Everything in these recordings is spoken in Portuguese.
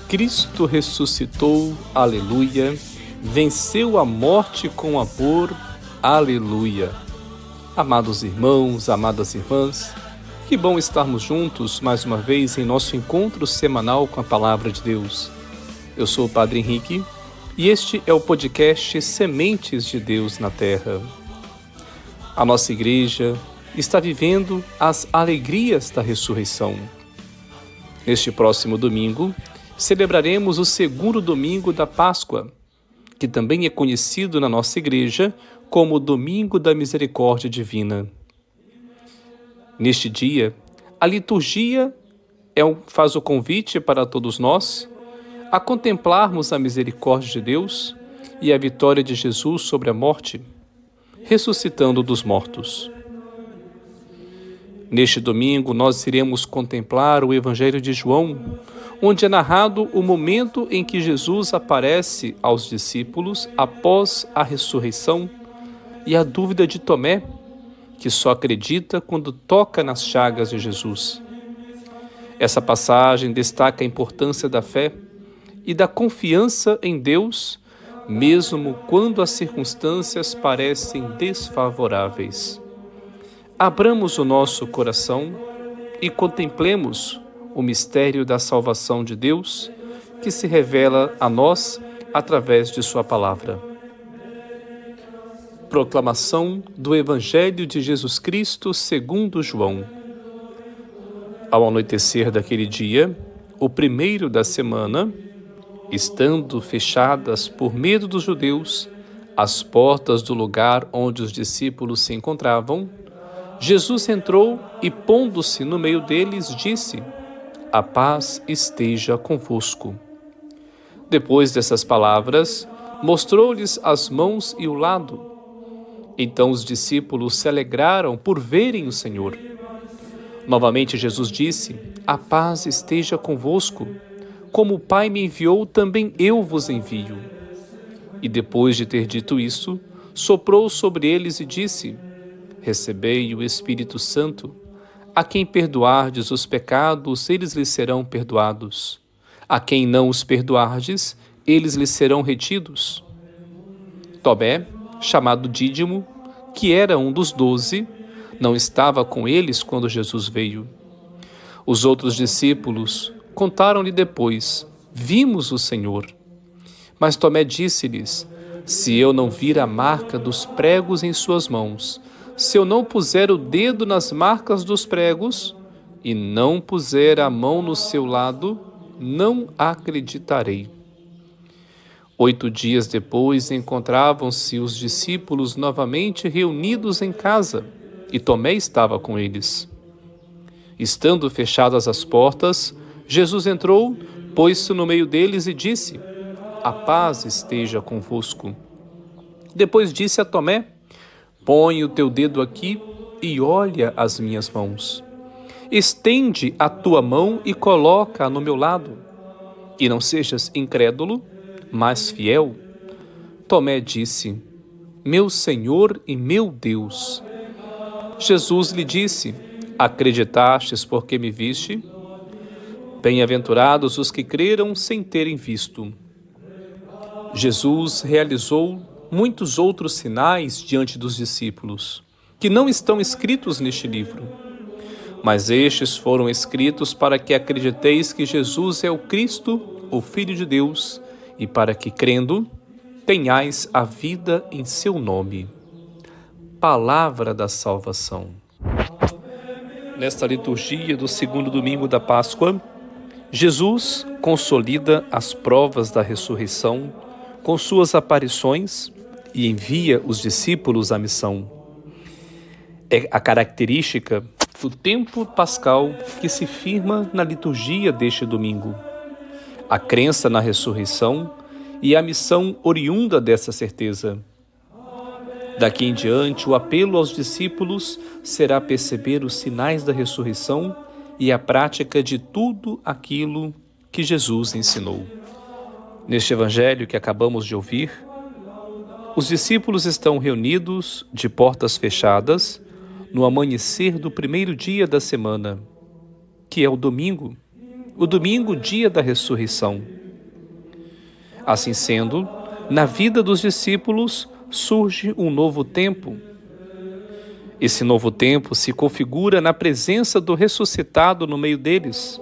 Cristo ressuscitou, aleluia, venceu a morte com amor, aleluia. Amados irmãos, amadas irmãs, que bom estarmos juntos mais uma vez em nosso encontro semanal com a Palavra de Deus. Eu sou o Padre Henrique e este é o podcast Sementes de Deus na Terra. A nossa igreja está vivendo as alegrias da ressurreição. Neste próximo domingo, celebraremos o segundo domingo da Páscoa, que também é conhecido na nossa igreja como Domingo da Misericórdia Divina. Neste dia, a liturgia faz o convite para todos nós a contemplarmos a misericórdia de Deus e a vitória de Jesus sobre a morte, ressuscitando dos mortos. Neste domingo, nós iremos contemplar o Evangelho de João, onde é narrado o momento em que Jesus aparece aos discípulos após a ressurreição e a dúvida de Tomé, que só acredita quando toca nas chagas de Jesus. Essa passagem destaca a importância da fé e da confiança em Deus, mesmo quando as circunstâncias parecem desfavoráveis. Abramos o nosso coração e contemplemos o mistério da salvação de Deus, que se revela a nós através de sua palavra. Proclamação do Evangelho de Jesus Cristo segundo João. Ao anoitecer daquele dia, o primeiro da semana, estando fechadas por medo dos judeus as portas do lugar onde os discípulos se encontravam, Jesus entrou e, pondo-se no meio deles, disse: "A paz esteja convosco." Depois dessas palavras, mostrou-lhes as mãos e o lado. Então os discípulos se alegraram por verem o Senhor. Novamente Jesus disse: "A paz esteja convosco. Como o Pai me enviou, também eu vos envio." E depois de ter dito isso, soprou sobre eles e disse: "Recebei o Espírito Santo. A quem perdoardes os pecados, eles lhes serão perdoados. A quem não os perdoardes, eles lhes serão retidos." Tomé, chamado Dídimo, que era um dos 12, não estava com eles quando Jesus veio. Os outros discípulos contaram-lhe depois: "Vimos o Senhor." Mas Tomé disse-lhes: "Se eu não vir a marca dos pregos em suas mãos, se eu não puser o dedo nas marcas dos pregos e não puser a mão no seu lado, não acreditarei." 8 dias depois, encontravam-se os discípulos novamente reunidos em casa, e Tomé estava com eles. Estando fechadas as portas, Jesus entrou, pôs-se no meio deles e disse: "A paz esteja convosco." Depois disse a Tomé: "Põe o teu dedo aqui e olha as minhas mãos. Estende a tua mão e coloca-a no meu lado. E não sejas incrédulo, mas fiel." Tomé disse: "Meu Senhor e meu Deus." Jesus lhe disse: "Acreditastes porque me viste? Bem-aventurados os que creram sem terem visto." Jesus realizou muitos outros sinais diante dos discípulos, que não estão escritos neste livro. Mas estes foram escritos para que acrediteis que Jesus é o Cristo, o Filho de Deus, e para que, crendo, tenhais a vida em seu nome. Palavra da salvação. Nesta liturgia do segundo domingo da Páscoa, Jesus consolida as provas da ressurreição com suas aparições e envia os discípulos à missão. É a característica do tempo pascal que se firma na liturgia deste domingo. A crença na ressurreição e a missão oriunda dessa certeza. Daqui em diante, o apelo aos discípulos será perceber os sinais da ressurreição e a prática de tudo aquilo que Jesus ensinou. Neste evangelho que acabamos de ouvir, os discípulos estão reunidos de portas fechadas no amanhecer do primeiro dia da semana, que é o domingo, o domingo, dia da ressurreição. Assim sendo, na vida dos discípulos surge um novo tempo. Esse novo tempo se configura na presença do ressuscitado no meio deles,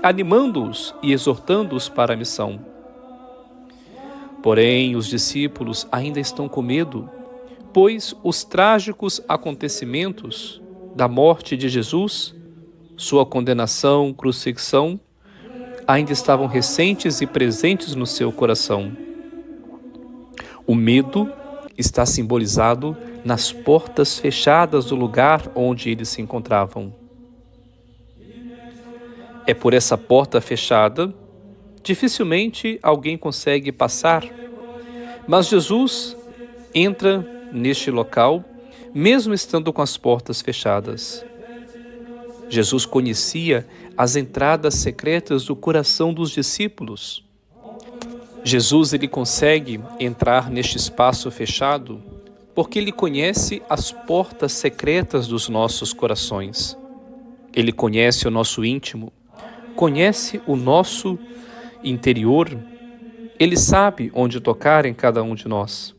animando-os e exortando-os para a missão. Porém, os discípulos ainda estão com medo, pois os trágicos acontecimentos da morte de Jesus, sua condenação, crucifixão, ainda estavam recentes e presentes no seu coração. O medo está simbolizado nas portas fechadas do lugar onde eles se encontravam. É por essa porta fechada, dificilmente alguém consegue passar, mas Jesus entra neste local, mesmo estando com as portas fechadas. Jesus conhecia as entradas secretas do coração dos discípulos. Jesus ele consegue entrar neste espaço fechado porque ele conhece as portas secretas dos nossos corações. Ele conhece o nosso íntimo, conhece o nosso interior. Ele sabe onde tocar em cada um de nós.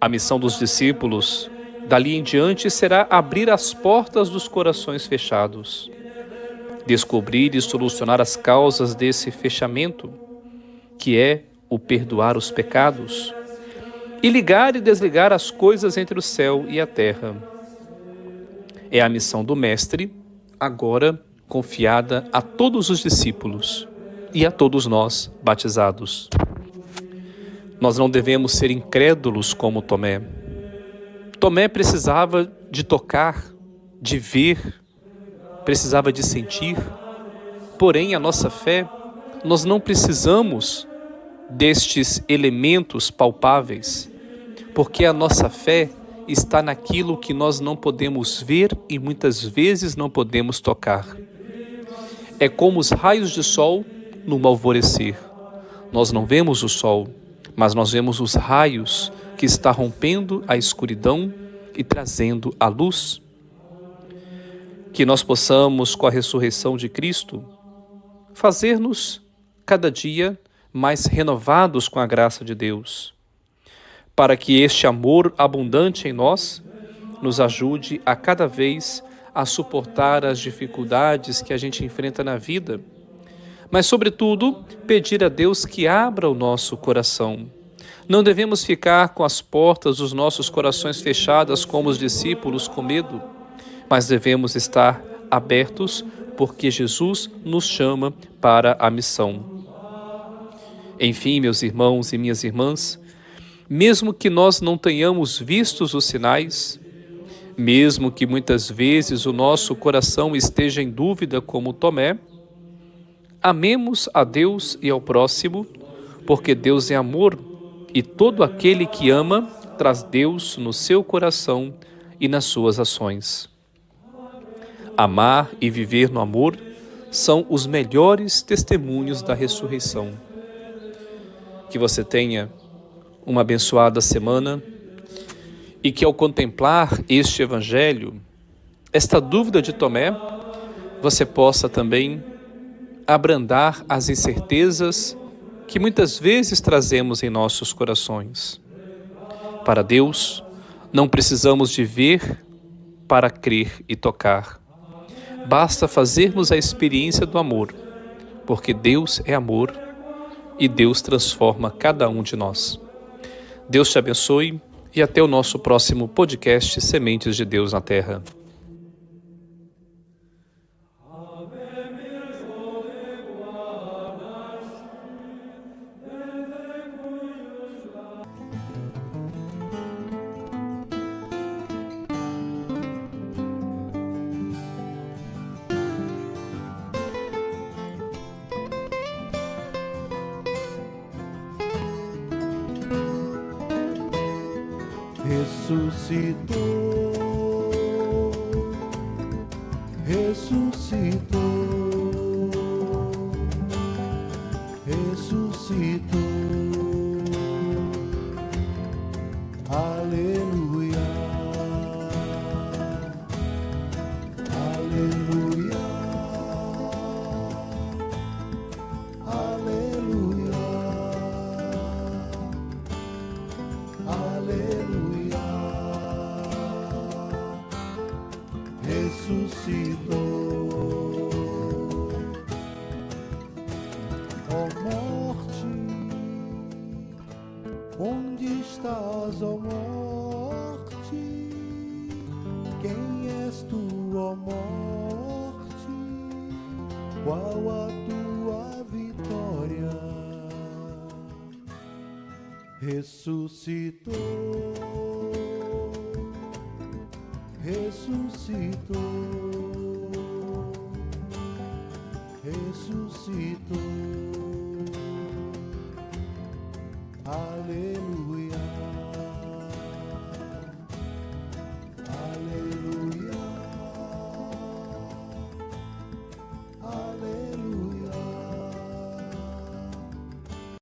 A missão dos discípulos, dali em diante, será abrir as portas dos corações fechados, descobrir e solucionar as causas desse fechamento, que é o perdoar os pecados, e ligar e desligar as coisas entre o céu e a terra. É a missão do Mestre, agora confiada a todos os discípulos e a todos nós batizados. Nós não devemos ser incrédulos como Tomé. Tomé precisava de tocar, de ver, precisava de sentir. Porém, a nossa fé, nós não precisamos destes elementos palpáveis, porque a nossa fé está naquilo que nós não podemos ver e muitas vezes não podemos tocar. É como os raios de sol no alvorecer. Nós não vemos o sol, mas nós vemos os raios que está rompendo a escuridão e trazendo a luz. Que nós possamos, com a ressurreição de Cristo, fazer-nos cada dia mais renovados com a graça de Deus, para que este amor abundante em nós nos ajude a cada vez a suportar as dificuldades que a gente enfrenta na vida, mas, sobretudo, pedir a Deus que abra o nosso coração. Não devemos ficar com as portas dos nossos corações fechadas como os discípulos com medo, mas devemos estar abertos porque Jesus nos chama para a missão. Enfim, meus irmãos e minhas irmãs, mesmo que nós não tenhamos vistos os sinais, mesmo que muitas vezes o nosso coração esteja em dúvida como Tomé, amemos a Deus e ao próximo, porque Deus é amor e todo aquele que ama traz Deus no seu coração e nas suas ações. Amar e viver no amor são os melhores testemunhos da ressurreição. Que você tenha uma abençoada semana e que ao contemplar este Evangelho, esta dúvida de Tomé, você possa também abrandar as incertezas que muitas vezes trazemos em nossos corações. Para Deus, não precisamos de ver para crer e tocar. Basta fazermos a experiência do amor, porque Deus é amor e Deus transforma cada um de nós. Deus te abençoe e até o nosso próximo podcast Sementes de Deus na Terra. Ressuscitou. Aleluia, aleluia. ressuscitou. Ó morte, onde estás, ó morte? Quem és tu, ó morte? Qual a tua vitória? Ressuscitou, ressuscitou, ressuscitou. Aleluia.